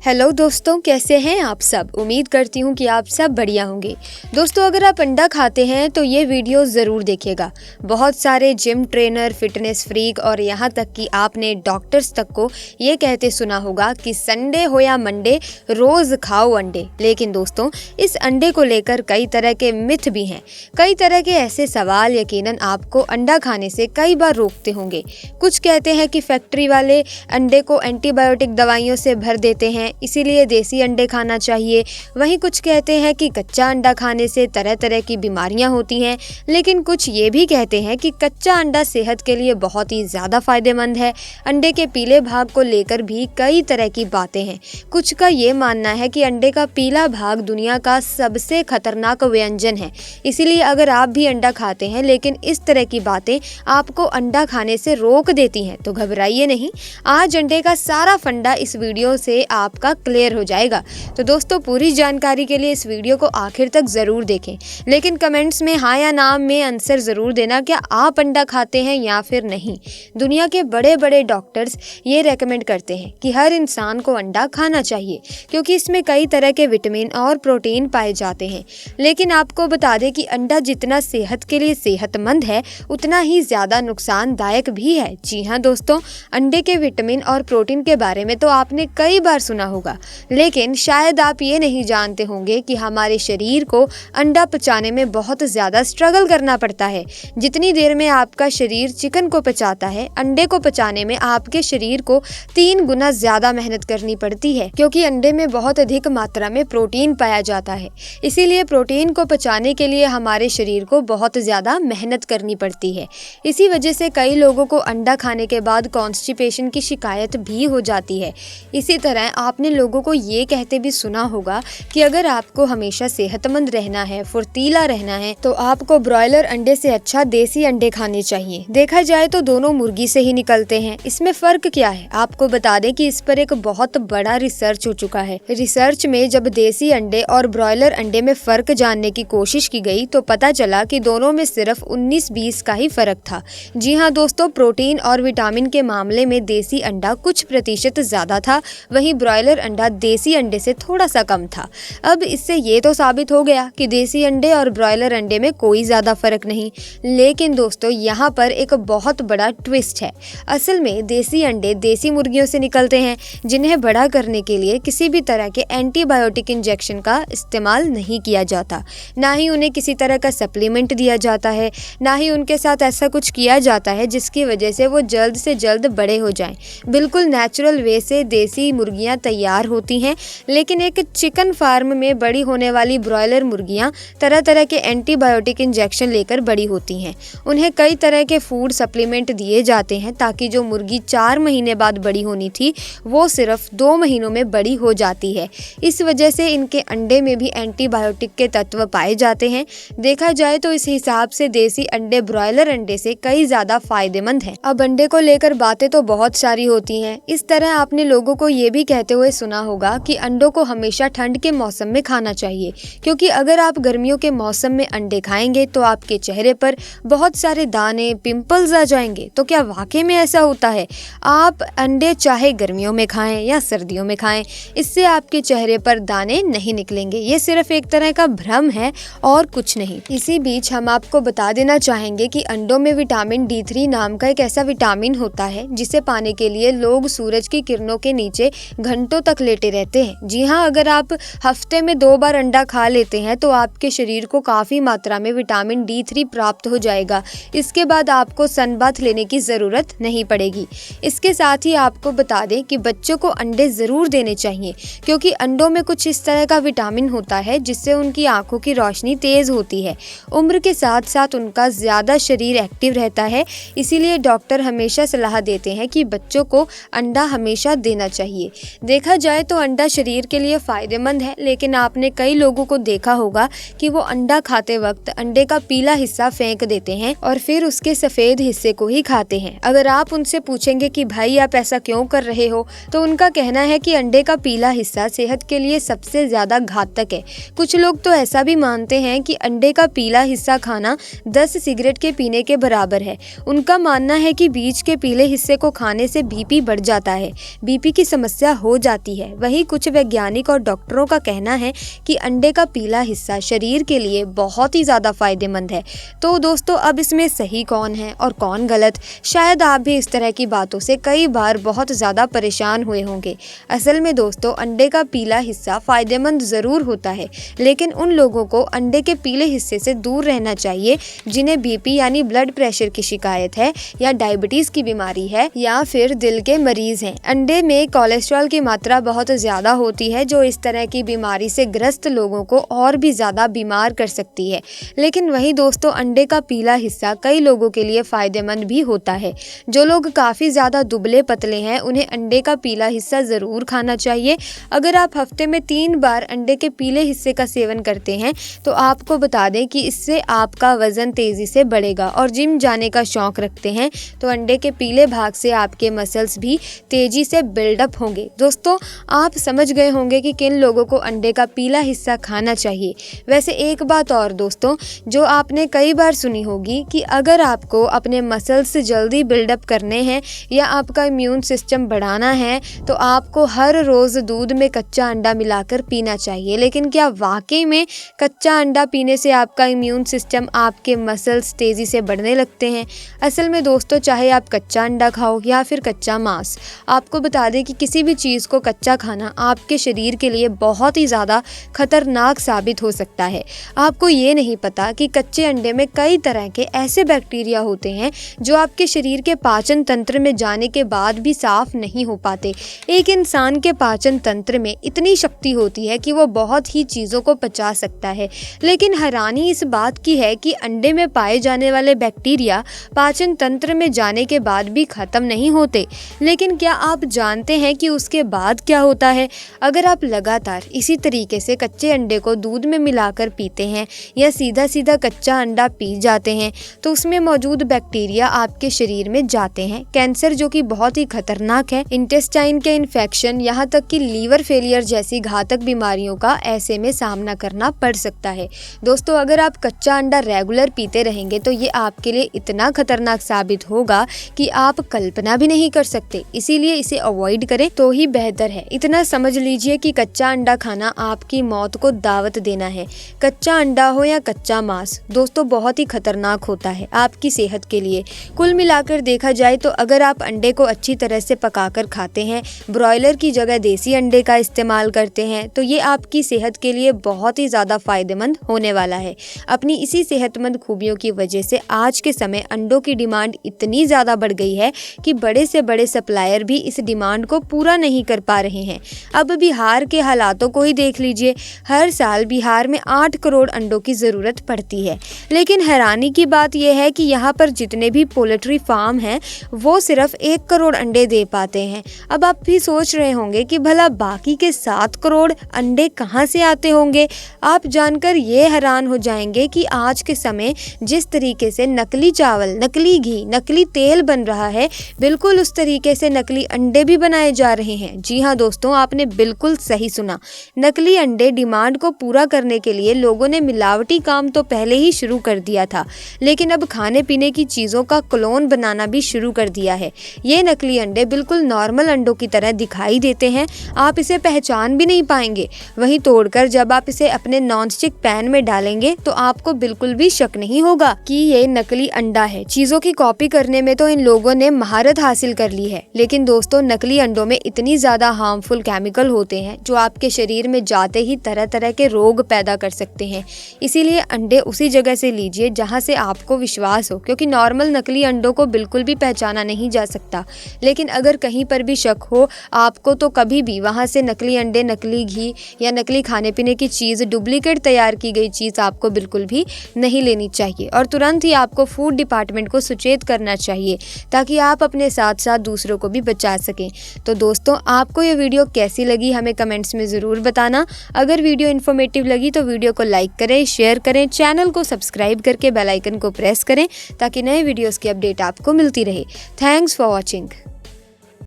Hello दोस्तों, कैसे हैं आप सब। उम्मीद करती हूँ कि आप सब बढ़िया होंगे। दोस्तों, अगर आप अंडा खाते हैं तो ये वीडियो ज़रूर देखिएगा। बहुत सारे जिम ट्रेनर, फिटनेस फ्रीक और यहाँ तक कि आपने डॉक्टर्स तक को ये कहते सुना होगा कि संडे हो या मंडे रोज़ खाओ अंडे। लेकिन दोस्तों, इस अंडे को लेकर कई तरह के मिथ भी हैं। कई तरह के ऐसे सवाल यकीनन आपको अंडा खाने से कई बार रोकते होंगे। कुछ कहते हैं कि फैक्ट्री वाले अंडे को एंटीबायोटिक दवाइयों से भर देते हैं, इसीलिए देसी अंडे खाना चाहिए। वहीं कुछ कहते हैं कि कच्चा अंडा खाने से तरह तरह की बीमारियां होती हैं। लेकिन कुछ ये भी कहते हैं कि कच्चा अंडा सेहत के लिए बहुत ही ज़्यादा फायदेमंद है। अंडे के पीले भाग को लेकर भी कई तरह की बातें हैं। कुछ का ये मानना है कि अंडे का पीला भाग दुनिया का सबसे खतरनाक व्यंजन है। इसीलिए अगर आप भी अंडा खाते हैं लेकिन इस तरह की बातें आपको अंडा खाने से रोक देती हैं तो घबराइए नहीं। आज अंडे का सारा फंडा इस वीडियो से आपका क्लियर हो जाएगा। तो दोस्तों, पूरी जानकारी के लिए इस वीडियो को आखिर तक ज़रूर देखें। लेकिन कमेंट्स में हाँ या ना में आंसर ज़रूर देना, क्या आप अंडा खाते हैं या फिर नहीं। दुनिया के बड़े बड़े डॉक्टर्स ये रेकमेंड करते हैं कि हर इंसान को अंडा खाना चाहिए, क्योंकि इसमें कई तरह के विटामिन और प्रोटीन पाए जाते हैं। लेकिन आपको बता दें कि अंडा जितना सेहत के लिए सेहतमंद है, उतना ही ज़्यादा नुकसानदायक भी है। जी हाँ दोस्तों, अंडे के विटामिन और प्रोटीन के बारे में तो आपने कई बार सुना होगा, लेकिन शायद आप ये नहीं जानते होंगे कि हमारे शरीर को अंडा पचाने में बहुत ज़्यादा स्ट्रगल करना पड़ता है। जितनी देर में आपका शरीर चिकन को पचाता है, अंडे को पचाने में आपके शरीर को 3 गुना ज़्यादा मेहनत करनी पड़ती है, क्योंकि अंडे में बहुत अधिक मात्रा में प्रोटीन पाया जाता है। इसीलिए प्रोटीन को पचाने के लिए हमारे शरीर को बहुत ज़्यादा मेहनत करनी पड़ती है। इसी वजह से कई लोगों को अंडा खाने के बाद कॉन्स्टिपेशन की शिकायत भी हो जाती है। इसी तरह आपने लोगों को ये कहते भी सुना होगा कि अगर आपको हमेशा सेहतमंद रहना है, फुर्तीला रहना है, तो आपको ब्रॉयलर अंडे से अच्छा देसी अंडे खाने चाहिए। देखा जाए तो दोनों मुर्गी से ही निकलते हैं। इसमें फर्क क्या है, आपको बता दें कि इस पर एक बहुत बड़ा रिसर्च हो चुका है। रिसर्च में जब देसी अंडे और ब्रॉयलर अंडे में फर्क जानने की कोशिश की गई तो पता चला कि दोनों में सिर्फ 19-20 का ही फर्क था। जी हाँ दोस्तों, प्रोटीन और विटामिन के मामले में देसी अंडा कुछ प्रतिशत ज्यादा था, वहीं ब्रॉयलर अंडा देसी अंडे से थोड़ा सा कम था। अब इससे ये तो साबित हो गया कि देसी अंडे और ब्रॉयलर अंडे में कोई ज़्यादा फर्क नहीं। लेकिन दोस्तों, यहाँ पर एक बहुत बड़ा ट्विस्ट है। असल में देसी अंडे देसी मुर्गियों से निकलते हैं, जिन्हें बड़ा करने के लिए किसी भी तरह के एंटीबायोटिक इंजेक्शन का इस्तेमाल नहीं किया जाता। ना ही उन्हें किसी तरह का सप्लीमेंट दिया जाता है, ना ही उनके साथ ऐसा कुछ किया जाता है जिसकी वजह से वो जल्द से जल्द बड़े हो जाएं। बिल्कुल नेचुरल वे से देसी मुर्गियाँ तैयार होती हैं। लेकिन एक चिकन फार्म में बड़ी होने वाली ब्रॉयलर मुर्गियां तरह तरह के एंटीबायोटिक इंजेक्शन लेकर बड़ी होती हैं। उन्हें कई तरह के फूड सप्लीमेंट दिए जाते हैं ताकि जो मुर्गी 4 महीने बाद बड़ी होनी थी वो सिर्फ 2 महीनों में बड़ी हो जाती है। इस वजह से इनके अंडे में भी एंटीबायोटिक के तत्व पाए जाते हैं। देखा जाए तो इस हिसाब से देसी अंडे ब्रॉयलर अंडे से कई ज़्यादा फायदेमंद हैं। अब अंडे को लेकर बातें तो बहुत सारी होती हैं। इस तरह आपने लोगों को ये भी कहते हुए सुना होगा कि अंडों को हमेशा ठंड के मौसम में खाना चाहिए, क्योंकि अगर आप गर्मियों के मौसम में अंडे खाएंगे तो आपके चेहरे पर बहुत सारे दाने, पिंपल्स आ जाएंगे। तो क्या वाकई में ऐसा होता है? आप अंडे चाहे गर्मियों में खाएं या सर्दियों में खाएं, इससे आपके चेहरे पर दाने नहीं निकलेंगे। ये सिर्फ एक तरह का भ्रम है और कुछ नहीं। इसी बीच हम आपको बता देना चाहेंगे कि अंडों में विटामिन D3 नाम का एक ऐसा विटामिन होता है जिसे पाने के लिए लोग सूरज की किरणों के नीचे घंटों तक लेटे रहते हैं। जी हाँ, अगर आप हफ्ते में 2 बार अंडा खा लेते हैं तो आपके शरीर को काफ़ी मात्रा में विटामिन D3 प्राप्त हो जाएगा। इसके बाद आपको सनबाथ लेने की ज़रूरत नहीं पड़ेगी। इसके साथ ही आपको बता दें कि बच्चों को अंडे ज़रूर देने चाहिए, क्योंकि अंडों में कुछ इस तरह का विटामिन होता है जिससे उनकी आंखों की रोशनी तेज़ होती है। उम्र के साथ साथ उनका ज़्यादा शरीर एक्टिव रहता है। इसीलिए डॉक्टर हमेशा सलाह देते हैं कि बच्चों को अंडा हमेशा देना चाहिए। देखा जाए तो अंडा शरीर के लिए फ़ायदेमंद है, लेकिन आपने कई लोगों को देखा होगा कि वो अंडा खाते वक्त अंडे का पीला हिस्सा फेंक देते हैं और फिर उसके सफ़ेद हिस्से को ही खाते हैं। अगर आप उनसे पूछेंगे कि भाई आप ऐसा क्यों कर रहे हो, तो उनका कहना है कि अंडे का पीला हिस्सा सेहत के लिए सबसे ज़्यादा घातक है। कुछ लोग तो ऐसा भी मानते हैं कि अंडे का पीला हिस्सा खाना 10 सिगरेट के पीने के बराबर है। उनका मानना है कि बीच के पीले हिस्से को खाने से बीपी बढ़ जाता है, बीपी की समस्या हो जाती है। वहीं कुछ वैज्ञानिक और डॉक्टरों का कहना है कि अंडे का पीला हिस्सा शरीर के लिए बहुत ही ज़्यादा फायदेमंद है। तो दोस्तों अब इसमें सही कौन है और कौन गलत, शायद आप भी इस तरह की बातों से कई बार बहुत ज़्यादा परेशान हुए होंगे। असल में दोस्तों अंडे का पीला हिस्सा फ़ायदेमंद ज़रूर होता है, लेकिन उन लोगों को अंडे के पीले हिस्से से दूर रहना चाहिए जिन्हें बीपी यानी ब्लड प्रेशर की शिकायत है, या डायबिटीज़ की बीमारी है, या फिर दिल के मरीज़ हैं। अंडे में कोलेस्ट्रॉल की मात्रा बहुत ज़्यादा होती है जो इस तरह की बीमारी से ग्रस्त लोगों को और भी ज़्यादा बीमार कर सकती है। लेकिन वहीं दोस्तों अंडे का पीला हिस्सा कई लोगों के लिए फ़ायदेमंद भी होता है। जो लोग काफ़ी ज़्यादा दुबले पतले हैं उन्हें अंडे का पीला हिस्सा ज़रूर खाना चाहिए। अगर आप हफ्ते में 3 बार अंडे के पीले हिस्से का सेवन करते हैं तो आपको बता दें कि इससे आपका वज़न तेज़ी से बढ़ेगा, और जिम जाने का शौक़ रखते हैं तो अंडे के पीले भाग से आपके मसल्स भी तेज़ी से बिल्डअप होंगे। दोस्तों आप समझ गए होंगे कि किन लोगों को अंडे का पीला हिस्सा खाना चाहिए। वैसे एक बात और दोस्तों जो आपने कई बार सुनी होगी कि अगर आपको अपने मसल्स जल्दी बिल्डअप करने हैं या आपका इम्यून सिस्टम बढ़ाना है तो आपको हर रोज़ दूध में कच्चा अंडा मिलाकर पीना चाहिए। लेकिन क्या वाकई में कच्चा अंडा पीने से आपका इम्यून सिस्टम, आपके मसल्स तेज़ी से बढ़ने लगते हैं? असल में दोस्तों चाहे आप कच्चा अंडा खाओ या फिर कच्चा मांस, आपको बता दें कि किसी भी चीज़ को कच्चा खाना आपके शरीर के लिए बहुत ही ज़्यादा खतरनाक साबित हो सकता है। आपको ये नहीं पता कि कच्चे अंडे में कई तरह के ऐसे बैक्टीरिया होते हैं जो आपके शरीर के पाचन तंत्र में जाने के बाद भी साफ नहीं हो पाते। एक इंसान के पाचन तंत्र में इतनी शक्ति होती है कि वो बहुत ही चीज़ों को पचा सकता है, लेकिन हैरानी इस बात की है कि अंडे में पाए जाने वाले बैक्टीरिया पाचन तंत्र में जाने के बाद भी ख़त्म नहीं होते। लेकिन क्या आप जानते हैं कि उसके बाद क्या होता है? अगर आप लगातार इसी तरीके से कच्चे अंडे को दूध में मिलाकर पीते हैं या सीधा सीधा कच्चा अंडा पी जाते हैं तो उसमें मौजूद बैक्टीरिया आपके शरीर में जाते हैं। कैंसर जो कि बहुत ही खतरनाक है, इंटेस्टाइन के इन्फेक्शन, यहाँ तक कि लीवर फेलियर जैसी घातक बीमारियों का ऐसे में सामना करना पड़ सकता है। दोस्तों अगर आप कच्चा अंडा रेगुलर पीते रहेंगे तो ये आपके लिए इतना खतरनाक साबित होगा कि आप कल्पना भी नहीं कर सकते। इसीलिए इसे अवॉइड करें तो ही बेहतर है। इतना समझ लीजिए कि कच्चा अंडा खाना आपकी मौत को दावत देना है। कच्चा अंडा हो या कच्चा मांस दोस्तों बहुत ही खतरनाक होता है आपकी सेहत के लिए। कुल मिलाकर देखा जाए तो अगर आप अंडे को अच्छी तरह से पकाकर खाते हैं, ब्रॉयलर की जगह देसी अंडे का इस्तेमाल करते हैं, तो ये आपकी सेहत के लिए बहुत ही ज़्यादा फायदेमंद होने वाला है। अपनी इसी सेहतमंद खूबियों की वजह से आज के समय अंडों की डिमांड इतनी ज़्यादा बढ़ गई है कि बड़े से बड़े सप्लायर भी इस डिमांड को पूरा नहीं कर पा रहे हैं। अब बिहार के हालातों को ही देख लीजिए, हर साल बिहार में 8 करोड़ अंडों की ज़रूरत पड़ती है। लेकिन हैरानी की बात यह है कि यहाँ पर जितने भी पोल्ट्री फार्म हैं वो सिर्फ 1 करोड़ अंडे दे पाते हैं। अब आप भी सोच रहे होंगे कि भला बाकी के 7 करोड़ अंडे कहाँ से आते होंगे। आप जानकर ये हैरान हो जाएंगे कि आज के समय जिस तरीके से नकली चावल, नकली घी, नकली तेल बन रहा है, बिल्कुल उस तरीके से नकली अंडे भी बनाए जा रहे हैं। जी हाँ दोस्तों, आपने बिल्कुल सही सुना। नकली अंडे डिमांड को पूरा करने के लिए लोगों ने मिलावटी काम तो पहले ही शुरू कर दिया था, लेकिन अब खाने पीने की चीज़ों का क्लोन बनाना भी शुरू कर दिया है। ये नकली अंडे बिल्कुल नॉर्मल अंडों की तरह दिखाई देते हैं, आप इसे पहचान भी नहीं पाएंगे। वहीं तोड़कर जब आप इसे अपने नॉनस्टिक पैन में डालेंगे तो आपको बिल्कुल भी शक नहीं होगा कि ये नकली अंडा है। चीज़ों की कॉपी करने में तो इन लोगों ने महारत हासिल कर ली है, लेकिन दोस्तों नकली अंडों में इतनी ज़्यादा हार्मफुल केमिकल होते हैं जो आपके शरीर में जाते ही तरह तरह के रोग पैदा कर सकते हैं। इसीलिए अंडे उसी जगह से लीजिए जहां से आपको विश्वास हो, क्योंकि नॉर्मल नकली अंडों को बिल्कुल भी पहचाना नहीं जा सकता। लेकिन अगर कहीं पर भी शक हो आपको तो कभी भी वहां से नकली अंडे, नकली घी या नकली खाने पीने की चीज़, डुप्लीकेट तैयार की गई चीज़ आपको बिल्कुल भी नहीं लेनी चाहिए, और तुरंत ही आपको फूड डिपार्टमेंट को सचेत करना चाहिए ताकि आप अपने साथ साथ दूसरों को भी बचा सकें। तो दोस्तों आपको ये वीडियो कैसी लगी हमें कमेंट्स में ज़रूर बताना। अगर वीडियो इन्फॉर्मेटिव लगी तो वीडियो को लाइक करें, शेयर करें, चैनल को सब्सक्राइब करके बेल आइकन को प्रेस करें ताकि नए वीडियोस की अपडेट आपको मिलती रहे। Thanks for watching.